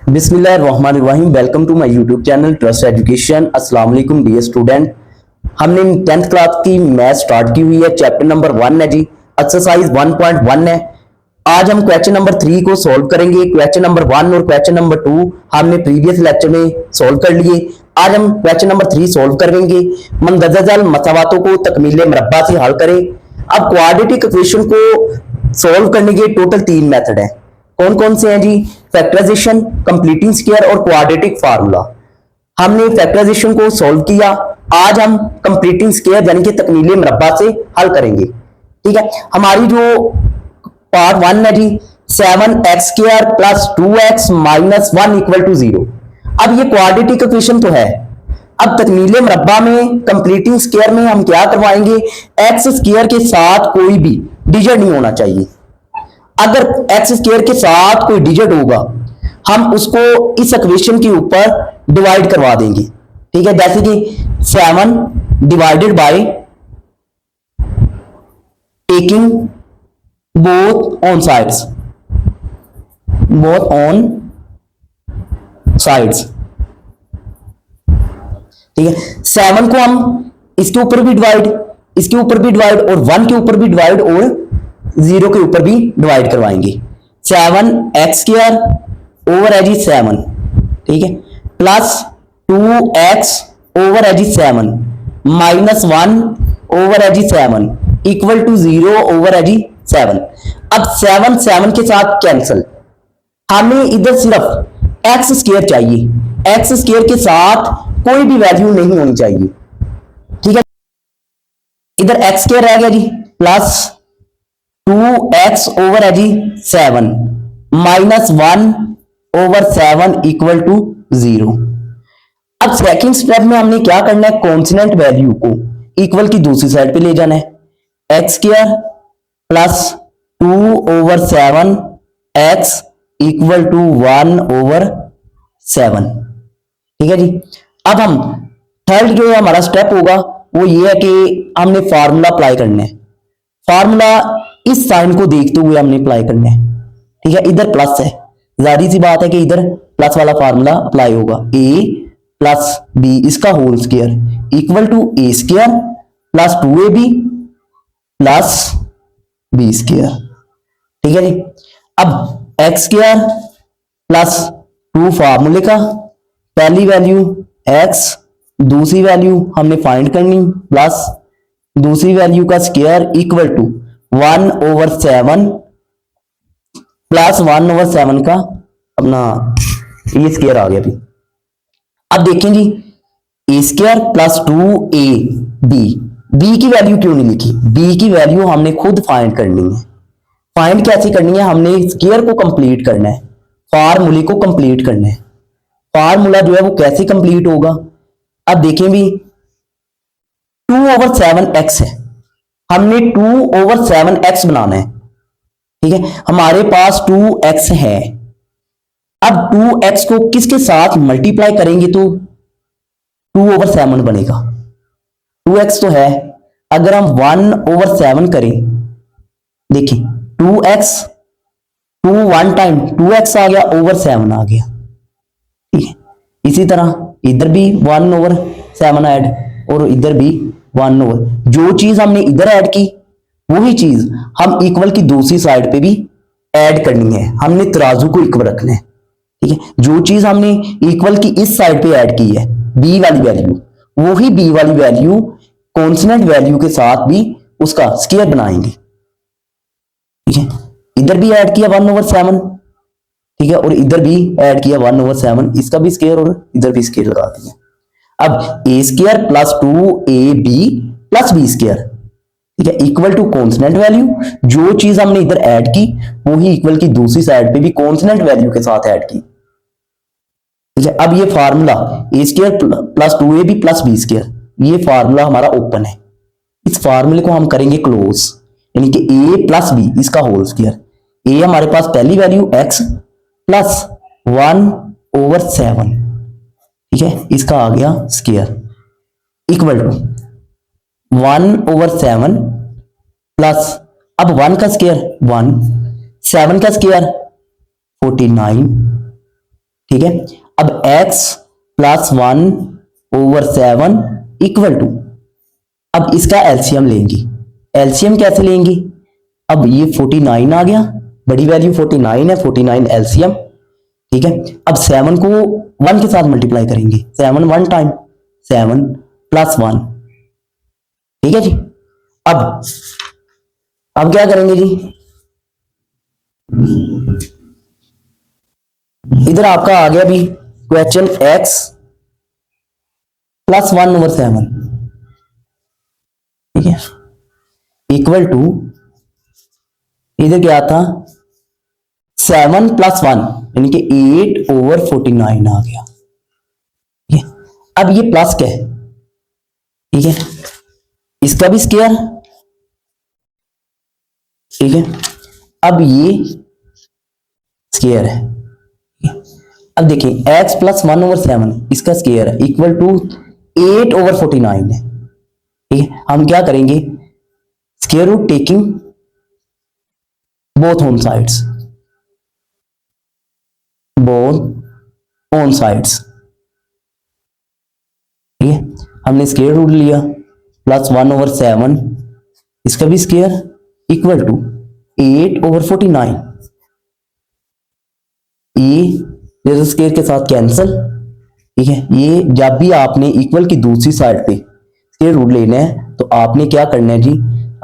बिस्मिल्लाहिर्रहमानिर्रहीम। Welcome to my YouTube channel trust education. अस्सलाम वालेकुम डियर स्टूडेंट। हमने 10th क्लास की मैथ स्टार्ट की हुई है। चैप्टर नंबर 1 है जी, एक्सरसाइज 1.1 है। आज हम क्वेश्चन नंबर 3 को सॉल्व करेंगे। क्वेश्चन नंबर 1 और क्वेश्चन नंबर 2 हमने प्रीवियस लेक्चर में सॉल्व कर लिए। आज हम क्वेश्चन नंबर 3 सॉल्व करेंगे। मंदरजाल मसावातों को तकमील मरब्बा से हल करें। अब क्वाड्रेटिक इक्वेशन को सॉल्व करने के टोटल 3 मेथड है। कौन कौन से हैं जी? फैक्टराइजेशन, कंप्लीटिंग स्क्वायर और क्वाड्रेटिक फार्मूला। हमने फैक्टराइजेशन को सॉल्व किया। आज हम कंप्लीटिंग स्क्वायर यानी कि तकमील मरब्बा से हल करेंगे। ठीक है, हमारी जो पार्ट 1 है जी, 7x² plus 2x minus 1 equal to 0। अब ये क्वाड्रेटिक इक्वेशन तो है। अब तकमील मरब्बा में कंप्लीटिंग स्क्वायर में हम क्या करवाएंगे? एक्स स्क्वायर के साथ कोई भी डिजिट नहीं होना चाहिए। अगर एक्स स्क्वायर के साथ कोई डिजिट होगा हम उसको इस इक्वेशन के ऊपर डिवाइड करवा देंगे। ठीक है, जैसे कि 7 divided by taking both on sides, both on sides. ठीक है, 7 को हम इसके ऊपर भी डिवाइड, इसके ऊपर भी डिवाइड और 1 के ऊपर भी डिवाइड और 0 के ऊपर भी डिवाइड करवाएंगे। 7x² ओवर है जी 7। ठीक है, प्लस 2x ओवर है जी 7 माइनस 1 ओवर है जी 7 इक्वल टू 0 ओवर है जी 7। अब 7 7 के साथ कैंसिल। हमें इधर सिर्फ एक्स स्क्वायर चाहिए। एक्स स्क्वायर के साथ कोई भी वैल्यू नहीं होनी चाहिए। ठीक है, इधर एक्स स्क्वायर रह गया जी, प्लस 2x ओवर है जी 7 माइनस 1 ओवर 7 इक्वल टू 0। अब सेकंड स्टेप में हमने क्या करना है? कॉन्स्टेंट वैल्यू को इक्वल की दूसरी साइड पे ले जाना है। X square plus 2 over 7 x equal to 1 over 7। ठीक है जी। अब हम थर्ड जो हमारा स्टेप होगा वो ये है कि हमने फार्मूला अप्लाई करना है। फार्मूला इस साइन को देखते हुए हमने अप्लाई करना है। ठीक है, इधर प्लस है, जाहिर सी बात है कि इधर प्लस वाला फार्मूला अप्लाई होगा। a प्लस बी इसका whole square equal to a square plus 2ab plus b square. ठीक है जी। अब एक्स स्क्वायर प्लस 2 फार्मूले का, पहली वैल्यू x, दूसरी वैल्यू हमने फाइंड करनी प्लस दूसरी वैल्यू का square equal to 1 over 7 plus 1 over 7 का अपना ये स्क्वायर आ गया। अभी अब देखें जी, ए स्क्वायर प्लस 2ab, बी की वैल्यू क्यों नहीं लिखी? बी की वैल्यू हमने खुद फाइंड करनी है। फाइंड कैसे करनी है? हमने स्क्वायर को कंप्लीट करना है, फार्मूले को कंप्लीट करना है। फार्मूला जो है वो कैसे कंप्लीट होगा? अब देखें भी, 2 ओवर 7x है, हमने 2 ओवर 7x बनाना है। ठीक है, हमारे पास 2x है। अब 2x को किसके साथ मल्टीप्लाई करेंगे तो 2 ओवर 7 बनेगा। 2x तो है, अगर हम 1 ओवर 7 करें, देखिए 2x 2 1 टाइम 2x आ गया ओवर 7 आ गया। ठीक है, इसी तरह इधर भी 1 ओवर 7 ऐड और इधर भी 1 ओवर, जो चीज हमने इधर ऐड की वही चीज हम इक्वल की दूसरी साइड पे भी ऐड करनी है। हमने तराजू को इक्वल रखना है। ठीक है, जो चीज हमने इक्वल की इस साइड पे ऐड की है बी वाली वैल्यू, वही बी वाली वैल्यू कॉन्स्टेंट वैल्यू के साथ भी उसका स्क्वायर बनाएंगे। ठीक है, इधर भी ऐड किया 1 ओवर 7। ठीक है, और इधर भी ऐड किया 1 ओवर 7, इसका भी स्क्वायर और इधर भी स्क्वायर लगा दिया। अब a square plus 2ab plus B square, ठीक है, इक्वल टू कॉन्स्टेंट वैल्यू, जो चीज हमने इधर ऐड की वही इक्वल की दूसरी साइड पे भी कॉन्स्टेंट वैल्यू के साथ ऐड की। ठीक है, अब ये formula a square plus 2ab plus B square, ये फार्मूला हमारा ओपन है। इस फार्मूले को हम करेंगे क्लोज, यानी कि a प्लस बी इसका होल स्क्वायर। ए हमारे पास पहली वैल्यू x प्लस 1 ओवर 7, ठीक है, इसका आ गया square equal to 1 over 7 plus, अब 1 का स्क्वायर 1, 7 का स्क्वायर 49, ठीक है। अब x प्लस 1/7 इक्वल टू, अब इसका एलसीएम लेंगी। एलसीएम कैसे लेंगी? अब ये 49 आ गया, बड़ी वैल्यू 49 है, 49 एलसीएम। ठीक है। अब 7 को 1 के साथ मल्टीप्लाई करेंगे, 7 1 टाइम 7 प्लस 1। ठीक है जी। अब क्या करेंगे जी, इधर आपका आ गया भी क्वेश्चन x प्लस 1/7, ठीक है, इक्वल टू, इधर क्या था 7 प्लस 1 यानी कि 8/49 आ गया। ठीक है। अब ये प्लस क्या है? ठीक है, इसका भी स्क्वायर। ठीक है। अब ये स्क्वायर है। अब देखिए x प्लस 1/7 इसका स्क्वायर है इक्वल टू 8/49 है। ठीक है। हम क्या करेंगे, square root taking both on sides, both on sides. ठीक है। हमने स्क्वायर रूट लिया, प्लस 1/7 इसका भी स्क्वायर इक्वल टू 8/49। ये स्क्वायर के साथ कैंसल। ठीक है। ये जब भी आपने इक्वल की दूसरी साइड पे स्क्वायर रूट लेना है तो आपने क्या करना है जी,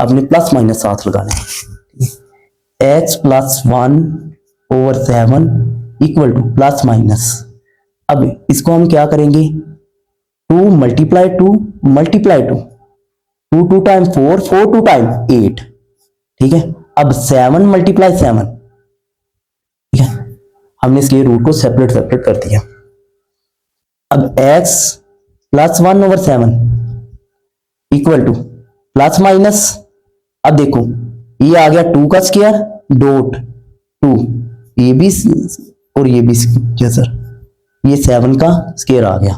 आपने प्लस माइनस साथ लगाना है। x plus 1/7 equal two plus minus, अब इसको हम क्या करेंगे, 2 मल्टीप्लाई 2 मल्टीप्लाई 2, 2 2 टाइम 4, 4 2 टाइम 8। ठीक है। अब 7 मल्टीप्लाई 7। ठीक है। हमने इसके रूट को सेपरेट कर दिया। अब x plus 1/7 equal two plus minus, अब देखो ये आ गया 2 का स्क्वायर डॉट 2, ये भी और ये भी जजर, ये 7 का स्क्वायर आ गया।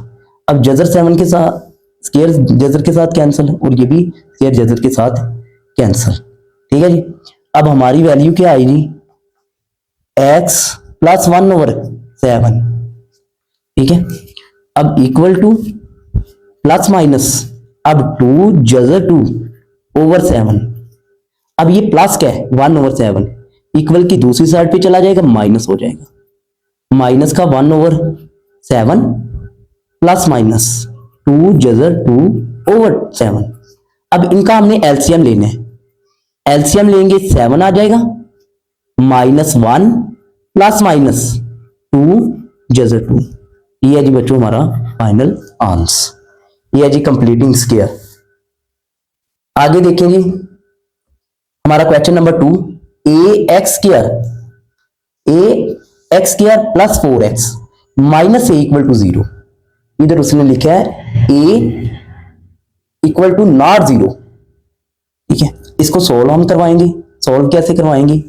अब जजर 7 के साथ स्क्वायर जजर के साथ कैंसिल, और ये भी स्क्वायर जजर के साथ कैंसिल। ठीक है जी। अब हमारी वैल्यू क्या आएगी, x प्लस 1/7। ठीक है। अब इक्वल टू प्लस माइनस, अब 2 जजर 2/7। अब ये प्लस क्या है 1/7, इक्वल की दूसरी साइड पे चला जाएगा, माइनस हो जाएगा, माइनस का 1/7 प्लस माइनस 2 जजर 2/7। अब इनका हमने एलसीएम लेना है, एलसीएम लेंगे 7 आ जाएगा, -1 प्लस माइनस 2 जजर 2। ये है जी बच्चों हमारा फाइनल आंसर। ये है जी कंप्लीटिंग स्क्वायर। आगे देखिए जी हमारा question number 2, ax square plus 4x minus a equal to 0। इधर उसने लिखा है a इक्वल टू नॉट 0। ठीक है। इसको सोल्व हम करवाएंगे। सोल्व कैसे करवाएंगे,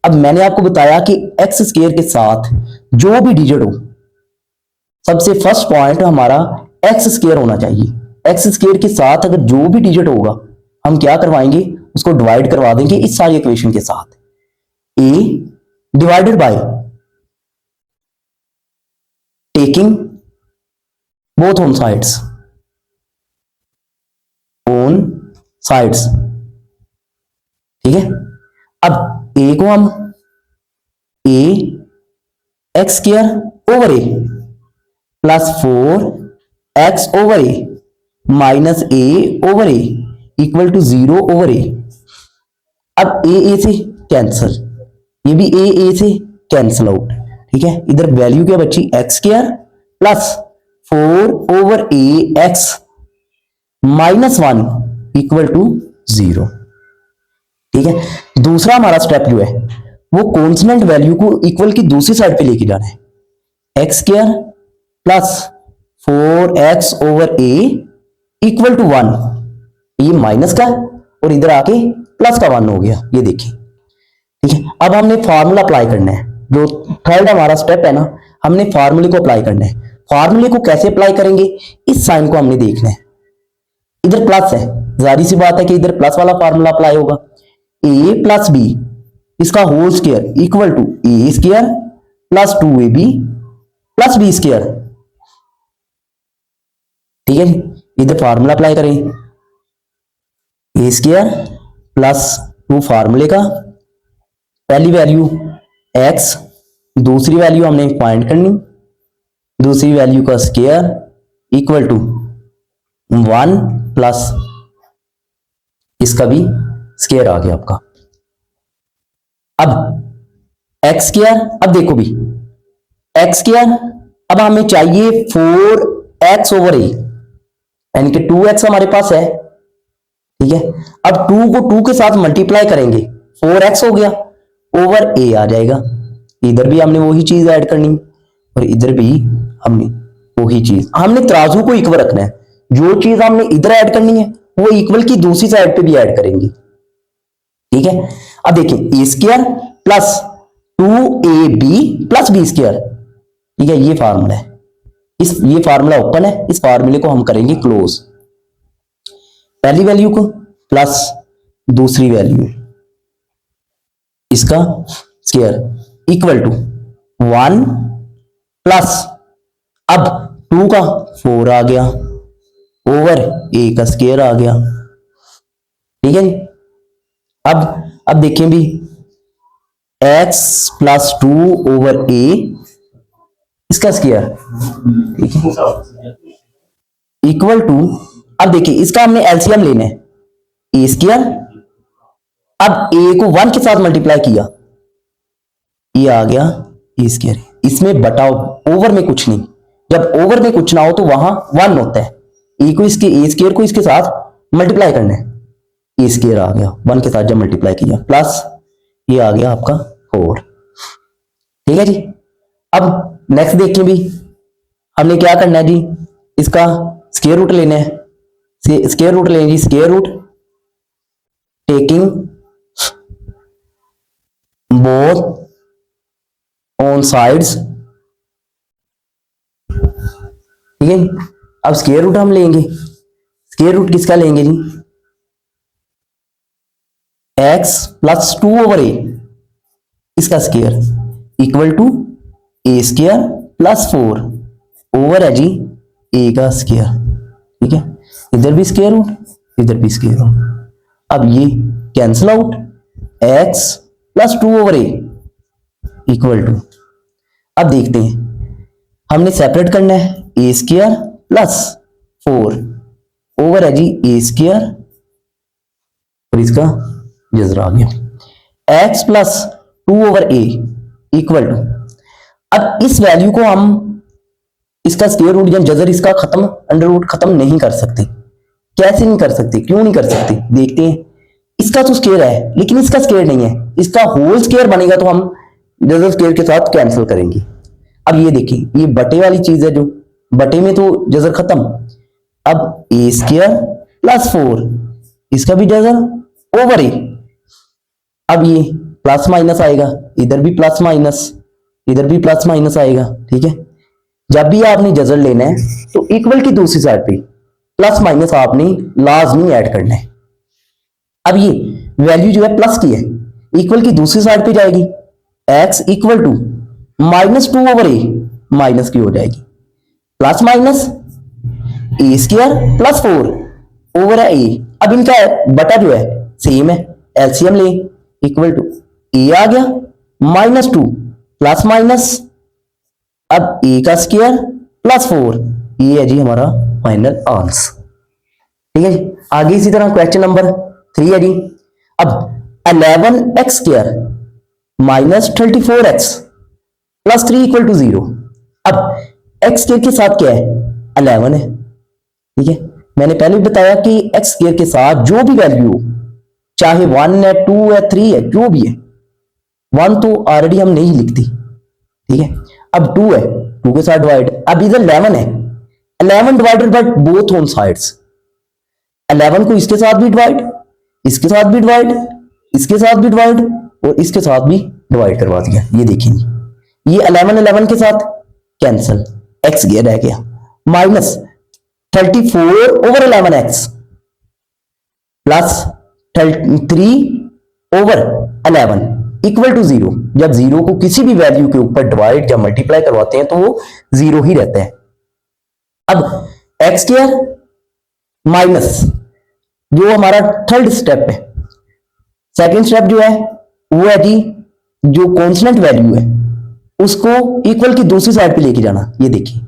अब मैंने आपको बताया कि एक्स स्क्वायर के साथ जो भी डिजिट हो, सबसे फर्स्ट पॉइंट हमारा एक्स स्क्वायर होना चाहिए। एक्स स्क्वायर के साथ अगर जो भी डिजिट होगा हम क्या करवाएंगे, उसको डिवाइड करवा देंगे इस सारी इक्वेशन के साथ। a divided by taking both on sides, on sides. ठीक है। अब a को हम a x square over a plus 4x over a minus a over a equal to 0 over a। अब a से कैंसल, ये भी a से कैंसल आउट। ठीक है। इधर वैल्यू क्या बची, x square plus 4 over a x minus 1 equal to 0। ठीक है। दूसरा हमारा स्टेप जो है वो कॉन्स्टेंट वैल्यू को इक्वल की दूसरी साइड पे लेके जाना है, x square plus 4x over a equal to 1। ये माइनस का और इधर आके प्लस का 1 हो गया, ये देखिए। ठीक है। अब हमने फार्मूला अप्लाई करना है, जो थर्ड हमारा स्टेप है ना, हमने फार्मूले को अप्लाई करना है। फार्मूले को कैसे अप्लाई करेंगे, इस साइन को हमने देखना है। इधर प्लस है, जाहिर सी बात है कि इधर प्लस वाला फार्मूला अप्लाई होगा। a प्लस बी इसका whole square equal to a square plus 2ab plus B square. ठीक है जी, इधर फार्मूला अप्लाई करें, ए स्क्वायर प्लस 2 फार्मूले का, पहली वैल्यू x, दूसरी वैल्यू हमने फाइंड करनी, दूसरी वैल्यू का स्क्वायर इक्वल टू 1 प्लस इसका भी स्क्वायर आ गया आपका। अब x स्क्वायर, अब देखो भी x स्क्वायर, अब हमें चाहिए 4x ओवर a, यानी कि 2x हमारे पास है। ठीक है, अब 2 को 2 के साथ मल्टीप्लाई करेंगे, 4x हो गया ओवर a आ जाएगा। इधर भी हमने वही चीज ऐड करनी और इधर भी हमने वही चीज, हमने तराजू को इक्वल रखना है। जो चीज हमने इधर ऐड करनी है वो इक्वल की दूसरी साइड पे भी ऐड करेंगे। ठीक है, अब देखिए a square plus 2ab plus B square. ठीक है, ये फार्मूला है, ये फार्मूला ओपन है, इस फार्मूले को हम करेंगे क्लोज। पहली वैल्यू को प्लस दूसरी वैल्यू इसका स्क्वायर इक्वल टू 1 प्लस, अब 2 का 4 आ गया ओवर a का स्क्वायर आ गया। ठीक है, अब देखें भी x प्लस 2 ओवर a इसका स्क्वायर, ठीक है, इक्वल टू, अब देखिए इसका हमने एलसीएम लेना है, ए स्क्वायर, अब a को 1 के साथ मल्टीप्लाई किया, ये आ गया ए स्क्वायर, इसमें बटाओ, ओवर में कुछ नहीं, जब ओवर में कुछ ना हो तो वहां 1 होता है, ए को इसके ए स्क्वायर को इसके साथ मल्टीप्लाई करना है, ए स्क्वायर आ गया 1 के साथ जब मल्टीप्लाई किया, प्लस ये आ गया आपका 4। ठीक है जी, अब नेक्स्ट देखिए भी हमने क्या करना है जी, इसका स्क्वायर रूट लेना है, स्क्वायर रूट लेंगे, square root taking both on sides. ठीक है, अब स्क्वायर रूट हम लेंगे, स्क्वायर रूट किसका लेंगे जी, x प्लस 2 ओवर a इसका square equal to a square plus 4 over है जी a का स्क्वायर। ठीक है, इधर भी स्क्वायर रूट, इधर भी स्क्वायर रूट, अब ये cancel out, x plus 2 over a equal to, अब देखते हैं हमने सेपरेट करना है, a स्क्वायर प्लस 4 ओवर है जी a स्क्वायर और इसका जजर आ गया, x plus 2 over a equal to, अब इस वैल्यू को हम इसका स्क्वायर रूट या जजर इसका खत्म, अंडर रूट खत्म नहीं कर सकते। कैसे नहीं कर सकते, क्यों नहीं कर सकते, देखते हैं। इसका तो स्क्वायर है लेकिन इसका स्क्वायर नहीं है, इसका होल स्क्वायर बनेगा तो हम जजर स्क्वायर के साथ कैंसिल करेंगे। अब ये देखिए, ये बटे वाली चीज है, जो बटे में तो जजर खत्म, अब ए स्क्वायर प्लस 4 इसका भी जजर ओवर ए, अब ये प्लस माइनस आएगा, इधर भी प्लस माइनस, इधर भी प्लस माइनस आएगा। ठीक है, जब भी आपने जजर लेना है तो इक्वल की दूसरी साइड पे प्लस माइनस आपने लाजमी ऐड करना है। अब ये वैल्यू जो है प्लस की है, इक्वल की दूसरी साइड पे जाएगी, x equal to -2 over a minus की हो जाएगी, plus minus A square plus 4 over है a। अब इनका बटा जो है सेम है, एलसीएम ले, इक्वल टू a आ गया -2 प्लस माइनस, अब a का स्क्वायर प्लस 4, ये है जी हमारा फाइनल आंसर। ठीक है जी, आगे इसी तरह क्वेश्चन नंबर 3 है जी, अब 11x square minus 34x plus 3 equal to 0। अब x स्क्वायर के साथ क्या है, 11 है। ठीक है, मैंने पहले भी बताया कि x स्क्वायर के साथ जो भी वैल्यू हो, चाहे 1 है 2 है 3 है, जो भी है, 1 तो ऑलरेडी हम नहीं लिखती। ठीक है, अब 2 है, 2 के साथ डिवाइड, अब इधर 11 है, 11 divided by both on sides, 11 को इसके साथ भी डिवाइड, इसके साथ भी डिवाइड, इसके साथ भी डिवाइड और इसके साथ भी डिवाइड करवा दिया। ये देखिए, ये 11 के साथ कैंसिल, x गया रह गया, minus 34 over 11x plus 3 over 11, equal to zero, जब जीरो को किसी भी वैल्यू के ऊपर डिवाइड या मल्टीप्लाई करवाते हैं तो वो जीरो ही रहता है। अब एक्स स्क्वायर माइनस जो हमारा थर्ड स्टेप है, सेकंड स्टेप जो है वो है जी जो कॉन्स्टेंट वैल्यू है उसको इक्वल की दूसरी साइड पे लेके जाना। ये देखिए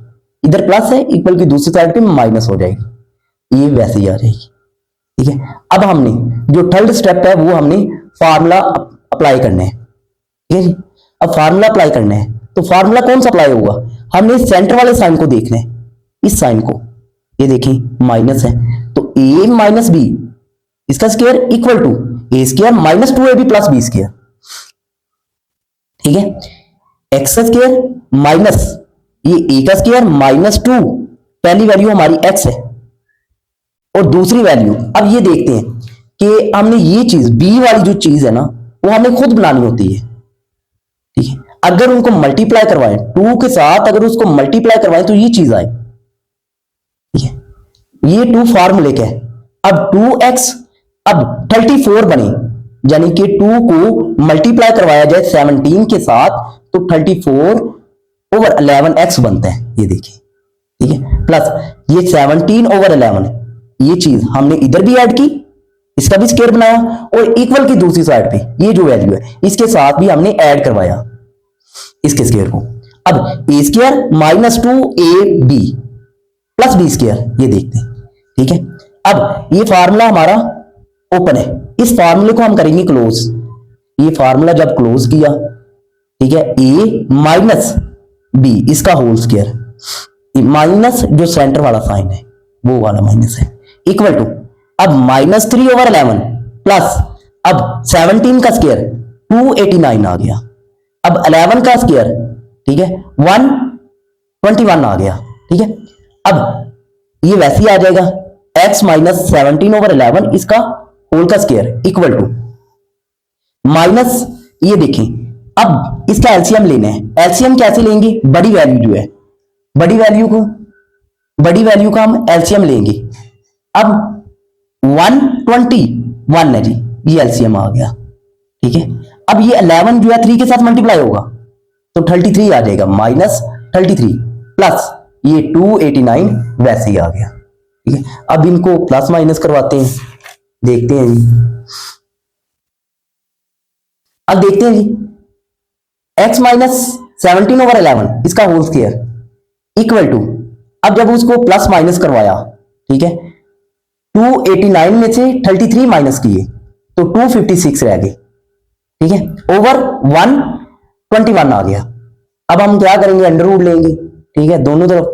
इधर प्लस है, इक्वल की दूसरी साइड पे माइनस हो जाएगी, ये वैसे ही आ जाएगी। ठीक है, अब हमने जो थर्ड स्टेप है वो हमने फार्मूला अप्लाई करना है। ठीक है जी, अब फार्मूला अप्लाई करना है तो फार्मूला कौन सा अप्लाई होगा, हमने सेंटर वाले साइन को देखना है, इस साइन को। ये देखिए माइनस है तो a माइनस बी इसका square equal to A square minus 2ab plus B square. ठीक है, एक्स का स्क्वायर माइनस ये a का स्क्वायर माइनस 2, पहली वैल्यू हमारी x है और दूसरी वैल्यू, अब ये देखते हैं कि हमने ये चीज b वाली जो चीज है ना वो हमें खुद बनानी होती है। ठीक है, अगर उनको मल्टीप्लाई करवाएं 2 के साथ, अगर उसको मल्टीप्लाई करवाएं तो ये चीज आए। ठीक है, ये 2 फार्मूले का है। अब 2x अब 34 बने, यानी कि 2 को मल्टीप्लाई करवाया जाए 17 के साथ तो 34 ओवर 11x बनता है। ये देखिए, ठीक है, प्लस ये 17 ओवर 11, ये चीज हमने इधर भी ऐड की, इसका भी स्क्वायर बनाया और इक्वल की दूसरी साइड पे ये जो वैल्यू है इसके साथ भी हमने ऐड करवाया इसके स्क्वायर को। अब a square minus 2ab plus B square, ये देखते हैं। ठीक है, अब ये फार्मूला हमारा ओपन है, इस फार्मूले को हम करेंगे क्लोज। ये फार्मूला जब क्लोज किया, ठीक है, ए माइनस बी इसका होल स्क्वायर, माइनस जो सेंटर वाला साइन है वो वाला माइनस है, इक्वल टू अब माइनस 3 ओवर 11 प्लस अब 17 का स्क्वायर 289 आ गया, अब 11 का स्क्वायर, ठीक है, 121 आ गया। ठीक है, अब ये वैसे ही आ जाएगा x माइनस 17 ओवर 11 इसका होल का स्क्वायर इक्वल टू माइनस, ये देखें अब इसका एलसीएम लेना है। एलसीएम कैसे लेंगे, बड़ी वैल्यू जो है, बड़ी वैल्यू का हम एलसीएम लेंगे। अब 121 है जी, ये एलसीएम आ गया। ठीक है, अब ये 11 जो है 3 के साथ मल्टीप्लाई होगा तो 33 आ जाएगा, माइनस 33 प्लस ये 289 वैसे ही आ गया। ठीक है, अब इनको प्लस माइनस करवाते हैं, देखते हैं जी। अब देखते हैं जी x माइनस 17 ओवर 11 इसका होल स्क्वायर इक्वल टू, अब जब उसको प्लस माइनस करवाया, ठीक है, 289 में से 33 माइनस किए तो 256 रह गए। ठीक है, ओवर 121 आ गया। अब हम क्या करेंगे, अंडर रूट लेंगे। ठीक है, दोनों तरफ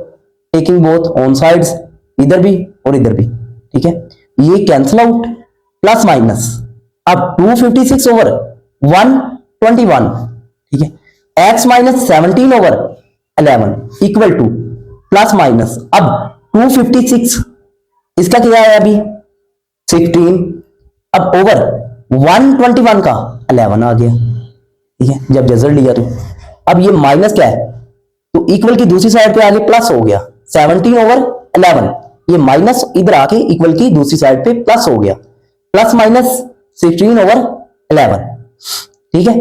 टेकिंग बोथ ऑन साइड्स, इधर भी और इधर भी। ठीक है, ये कैंसिल आउट, प्लस माइनस अब 256 ओवर 121। ठीक है, x minus 17 over 11 equal two plus minus अब 256 इसका क्या है अभी 16, अब ओवर 121 का 11 आ गया। ठीक है, जब रिजल्ट लिया तो अब ये माइनस क्या है तो इक्वल की दूसरी साइड पे आगे प्लस हो गया, 17 ओवर 11, ये माइनस इधर आके इक्वल की दूसरी साइड पे प्लस हो गया, प्लस माइनस 16 ओवर 11। ठीक है,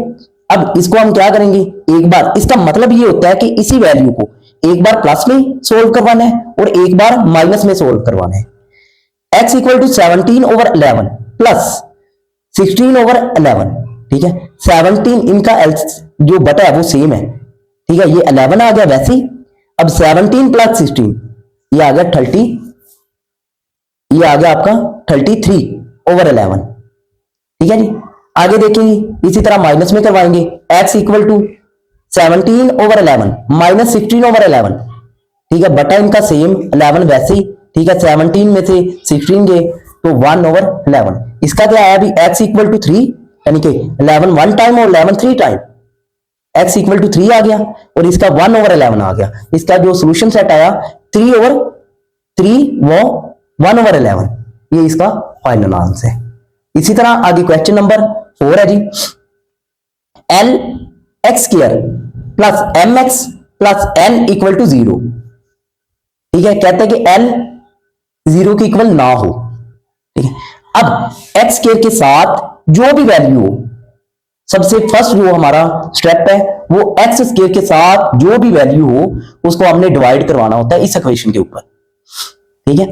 अब इसको हम क्या करेंगे, एक बार, इसका मतलब ये होता है कि इसी वैल्यू को एक बार प्लस में सोल्व करवाना है और एक बार माइनस में सोल्व करवाना है। x equal to 17 over 11 plus 16 over 11। ठीक है, 17 इनका जो बटा है वो सेम है। ठीक है, ये 11 आ गया वैसे ही, अब 17 प्लस 16 ये आ गया 30, ये आ गया आपका 33 ओवर 11। ठीक है जी, आगे देखेंगे इसी तरह माइनस में करवाएंगे, x equal to 17 over 11 minus 16 over 11। ठीक है, बटा इनका सेम 11 वैसे ही। ठीक है, 17 में से 16 गए तो 1 ओवर 11, इसका क्या आया अभी x इक्वल टू 3, यानी कि 11 वन टाइम और 11 3 टाइम, x इक्वल टू 3 आ गया और इसका 1 ओवर 11 आ गया। इसका जो सोल्यूशन सेट आया 3 ओवर 3 वो 1 ओवर 11, ये इसका फाइनल आंसर है। इसी तरह आगे क्वेश्चन नंबर 4 है जी, l x square plus m x plus n equal to 0। ठीक है, कहते हैं कि एल 0 के इक्वल ना हो। ठीक है, अब एक्स स्क्वायर के साथ जो भी वैल्यू हो सबसे फर्स्ट जो हमारा स्टेप है वो एक्स स्क्वायर के साथ जो भी वैल्यू हो उसको हमने डिवाइड करवाना होता है इस इक्वेशन के ऊपर। ठीक है,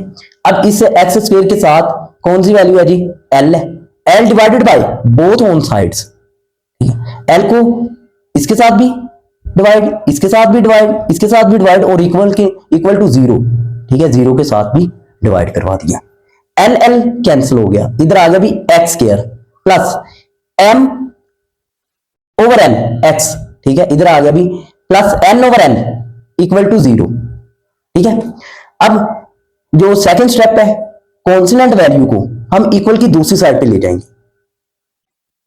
अब इस एक्स स्क्वायर के साथ कौन सी वैल्यू है जी, एल है, L divided by both on sides. ठीक है, एल को इसके साथ भी डिवाइड, इसके साथ भी डिवाइड, इसके साथ भी डिवाइड और इक्वल टू जीरो। ठीक है, जीरो के साथ भी डिवाइड करवा दिया। एल एल कैंसिल हो गया, इधर आ गया भी x square plus M over N x. ठीक है, इधर आ गया भी plus N over N equal to zero. ठीक है, अब जो सेकंड स्टेप है कॉन्स्टेंट वैल्यू को हम इक्वल की दूसरी साइड पे ले जाएंगे।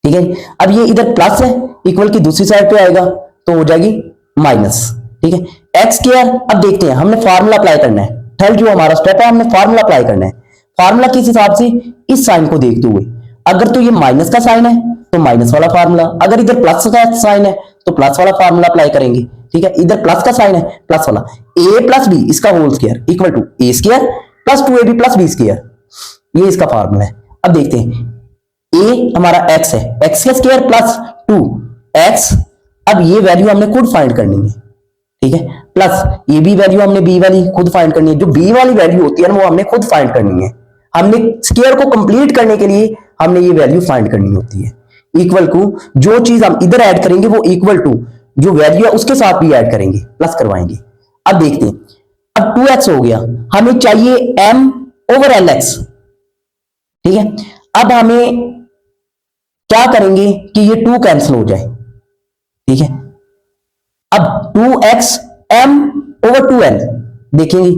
ठीक है, अब ये इधर प्लस है, इक्वल की दूसरी साइड पे आएगा तो हो जाएगी माइनस। ठीक है, एक्स स्क्वायर, अब देखते हैं हमने फार्मूला अप्लाई करना है। थर्ड जो हमारा स्टेप है हमने फार्मूला अप्लाई करना है। फार्मूला किस हिसाब से, इस साइन को देखते हुए, अगर तो ये माइनस का साइन है तो माइनस वाला फार्मूला, अगर इधर प्लस का साइन है तो प्लस वाला फार्मूला अप्लाई करेंगे। ठीक है, इधर प्लस का साइन है प्लस वाला, ए प्लस बी इसका whole square equal to A square plus 2ab plus B square, ये इसका फार्मूला है। अब देखते हैं ए हमारा एक्स है, एक्स का स्क्वायर प्लस 2x, अब ये वैल्यू हमने खुद फाइंड करनी है। ठीक है, प्लस ये भी वैल्यू हमने बी वाली खुद फाइंड करनी है, जो बी वाली वैल्यू होती है ना वो हमने खुद फाइंड करनी है। हमने स्क्वायर को कंप्लीट करने के लिए हमने ये वैल्यू फाइंड करनी होती है। इक्वल टू जो चीज हम इधर ऐड करेंगे वो इक्वल टू जो वैल्यू है उसके साथ भी ऐड करेंगे, प्लस करवाएंगे। अब देखते हैं, अब 2x हो गया, हमें चाहिए m ओवर lx। ठीक है, अब हमें क्या करेंगे कि ये 2 कैंसिल हो जाए। ठीक है, अब 2x m ओवर 2l देखेंगे,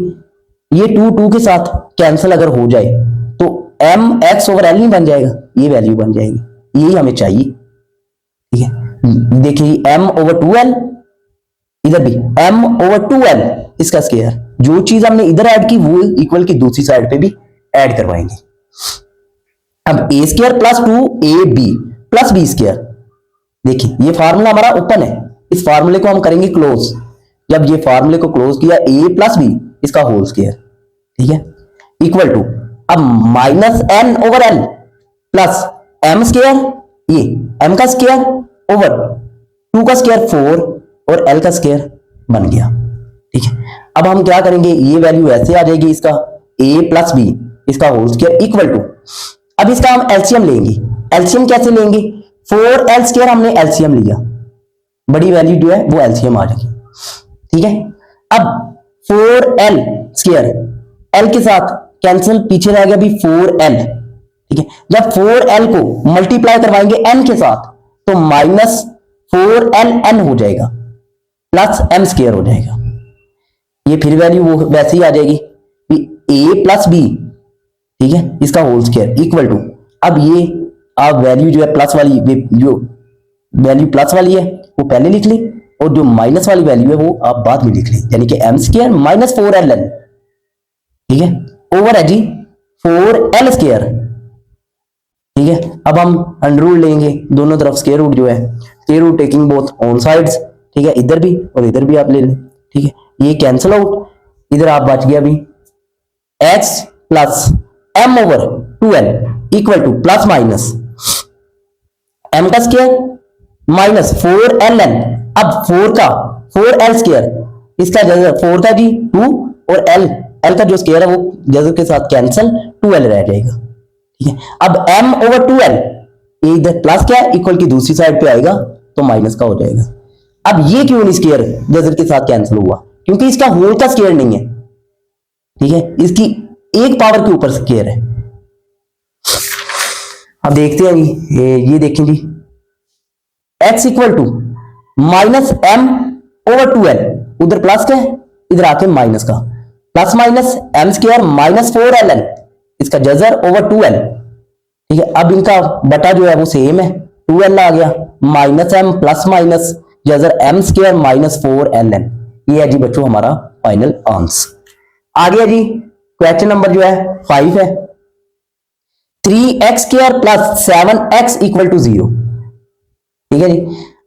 ये 2 के साथ कैंसिल अगर हो जाए तो m x ओवर l नहीं बन जाएगा, ये वैल्यू बन जाएगी, यही हमें चाहिए। ठीक है, देखिए m ओवर 2l, इधर भी m ओवर 2l इसका स्क्वायर, जो चीज हमने इधर ऐड की वो इक्वल की दूसरी साइड पे भी ऐड करवाएंगे। अब a square plus 2ab plus b square, देखिए ये फार्मूला हमारा ओपन है, इस फार्मूले को हम करेंगे क्लोज। जब ये फार्मूले को क्लोज किया a प्लस b इसका होल स्क्वायर, ठीक है, इक्वल टू अब minus n over l plus m square, ये m का स्क्वायर ओवर 2 का स्क्वायर 4 और l का स्क्वायर बन गया। ठीक है, अब हम क्या करेंगे, ये वैल्यू ऐसे आ जाएगी इसका a प्लस b इसका होल स्क्वायर इक्वल टू, अब इसका हम एलसीएम लेंगे। एलसीएम कैसे लेंगे, 4l स्क्वायर हमने एलसीएम लिया, बड़ी वैल्यू जो है वो एलसीएम आ जाएगी। ठीक है, अब 4l स्क्वायर l के साथ कैंसिल, पीछे रह गया भी 4l। ठीक है, जब 4l को मल्टीप्लाई करवाएंगे n के साथ तो माइनस 4ln हो जाएगा प्लस m स्क्वायर हो जाएगा। ये फिर वैल्यू वो वैसे ही आ जाएगी a प्लस b, ठीक है, इसका होल स्क्वायर इक्वल टू, अब ये आप वैल्यू जो है प्लस वाली, जो वैल्यू प्लस वाली है वो पहले लिख ली और जो माइनस वाली वैल्यू है वो आप बाद में लिख ली, यानी कि m स्क्वायर माइनस 4ln। ठीक है, ओवर है जी 4l स्क्वायर। ठीक है, अब हम अंडर रूट लेंगे, दोनों तरफ स्क्वायर रूट जो है, square root taking both on sides. ठीक है, इधर भी और इधर भी आप ले लें। ठीक है, ये कैंसिल आउट, इधर आप बच गया भी x plus m over 2l equal two plus minus m का स्क्वायर माइनस 4ln, अब 4 का 4l स्क्वायर, इसका जगह 4 का जी 2 और l का जो स्क्वायर है वो जगह के साथ कैंसिल 2l रह जाएगा। ठीक है, अब m ओवर 2l, ये इधर प्लस क्या इक्वल की दूसरी साइड पे आएगा तो माइनस का हो जाएगा। अब ये क्यों नहीं स्क्वायर जजर के साथ कैंसिल हुआ, क्योंकि इसका होल का स्क्वायर नहीं है। ठीक है, इसकी एक पावर के ऊपर स्क्वायर है। अब देखते हैं ये देखें जी, x equal to minus m over 2l, उधर प्लस का है इधर आके माइनस का, plus minus m square minus 4ln इसका जजर ओवर 2l। ठीक है, अब इनका बटा जो है वो सेम है, 2l आ गया minus m plus minus Jhajjar m square minus 4ln। ये है जी बच्चों हमारा फाइनल आंसर। आ गया जी क्वेश्चन नंबर जो है 5 है, 3x square plus 7x equal to 0। ठीक है जी,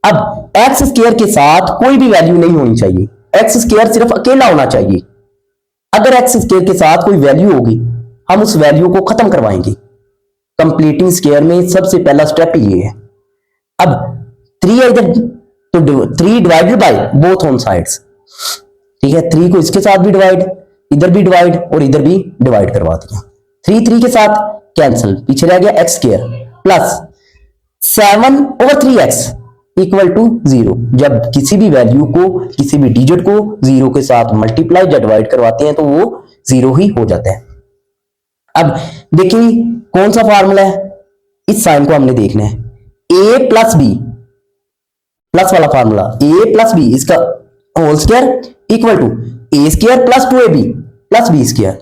अब x स्क्वायर के साथ कोई भी वैल्यू नहीं होनी चाहिए, x स्क्वायर सिर्फ अकेला होना चाहिए। अगर x स्क्वायर के साथ कोई वैल्यू होगी हम उस वैल्यू को खत्म करवाएंगे। कंप्लीटिंग स्क्वायर में सबसे पहला स्टेप ये है। अब 3 है इधर, तो 3 divided by both on sides, ठीक है। 3 को इसके साथ भी डिवाइड, इधर भी डिवाइड और इधर भी डिवाइड करवा दिया। 3 3 के साथ कैंसिल, पीछे रह गया x square plus 7/3x equal to 0। जब किसी भी वैल्यू को, किसी भी डिजिट को 0 के साथ मल्टीप्लाई या डिवाइड करवाते हैं तो वो 0 ही हो जाता है। अब देखिए कौन सा फार्मूला है, इस साइन को हमने देखना है, a प्लस बी, प्लस वाला फार्मूला a प्लस बी इसका whole square equal to a square plus 2ab plus B square,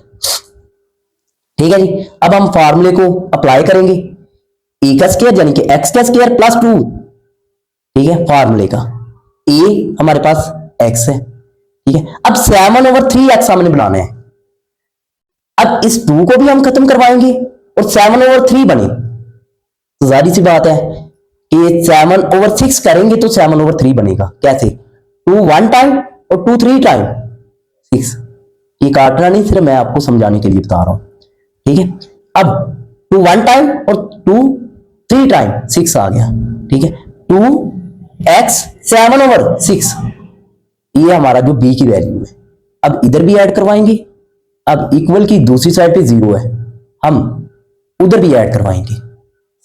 ठीक है जी। अब हम फार्मूले को अप्लाई करेंगे, a का स्क्वायर यानी कि x का स्क्वायर प्लस 2, ठीक है, फार्मूले का a हमारे पास x है, ठीक है। अब 7/3x हमने बनाना है। अब इस 2 को भी हम खत्म करवाएंगे और 7/3 बने, तो जाहिर सी बात है कि 7/6 करेंगे तो 7/3 बनेगा। कैसे? 2 1 टाइम और 2 3 टाइम 6, ये काटना नहीं, सिर्फ मैं आपको समझाने के लिए बता रहा हूं, ठीक है। अब 2 1 टाइम और 2 3 टाइम 6 आ गया, ठीक है। 2x 7/6, ये हमारा जो b की वैल्यू है। अब इधर भी ऐड करवाएंगे, अब इक्वल की दूसरी साइड पे 0 है, हम उधर भी ऐड करवाएंगे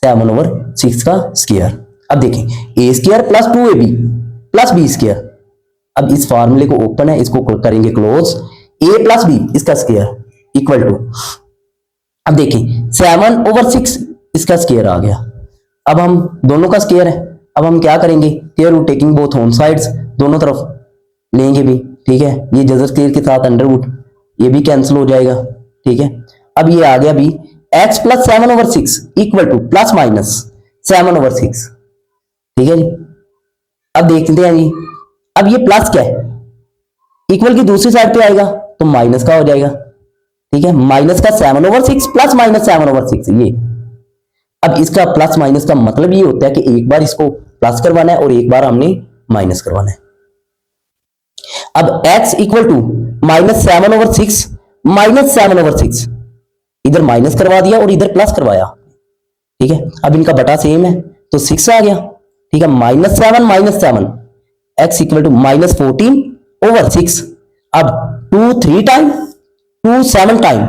7/6 का स्क्वायर। अब देखें a square plus 2ab plus b square, अब इस फार्मूले को ओपन है, इसको करेंगे क्लोज, a प्लस b इसका स्क्वायर इक्वल टू, अब देखें 7/6 इसका स्क्वायर आ गया। अब हम दोनों का स्क्वायर है, अब हम क्या करेंगे, square root taking both on sides, दोनों तरफ लेंगे भी, ठीक है। ये जजर स्क्वायर के साथ अंडर रूट, ये भी कैंसिल हो जाएगा, ठीक है। अब ये आ गया भी x plus 7/6 equal two plus minus 7/6, ठीक है जी। अब देखते हैं जी, अब ये प्लस क्या है, इक्वल की दूसरी साइड पे आएगा तो माइनस का हो जाएगा, ठीक है। माइनस का 7/6 प्लस माइनस 7/6, ये अब इसका प्लस माइनस का मतलब ये होता है कि एक बार इसको प्लस करवाना है और एक बार हमने माइनस करवाना है। अब x equal to minus 7/6 minus 7/6, इधर माइनस करवा दिया और इधर प्लस करवाया, ठीक है। अब इनका बटा सेम है तो 6 आ गया, ठीक है। -7 -7 x इक्वल टू -14/6। अब 2 3 time 2 7 time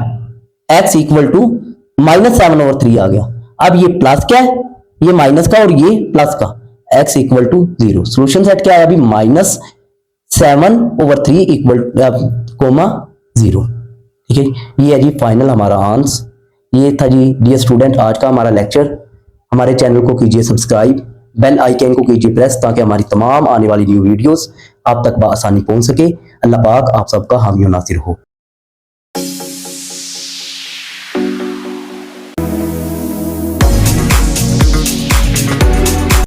x equal to -7/3 आ गया। अब ये प्लस क्या है, ये माइनस का और ये प्लस का, x equal to 0। Solution set क्या है अभी, -7/3 इक्वल कोमा 0, ठीक है। ये है जी फाइनल हमारा आंसर। ये था जी डियर स्टूडेंट आज का हमारा लेक्चर। हमारे चैनल को कीजिए सब्सक्राइब, बेल आइकन को कीजिए प्रेस, ताकि हमारी तमाम आने वाली न्यू वीडियोस आप तक बआसानी पहुंच सके। अल्लाह पाक आप सबका हामी और नासिर हो।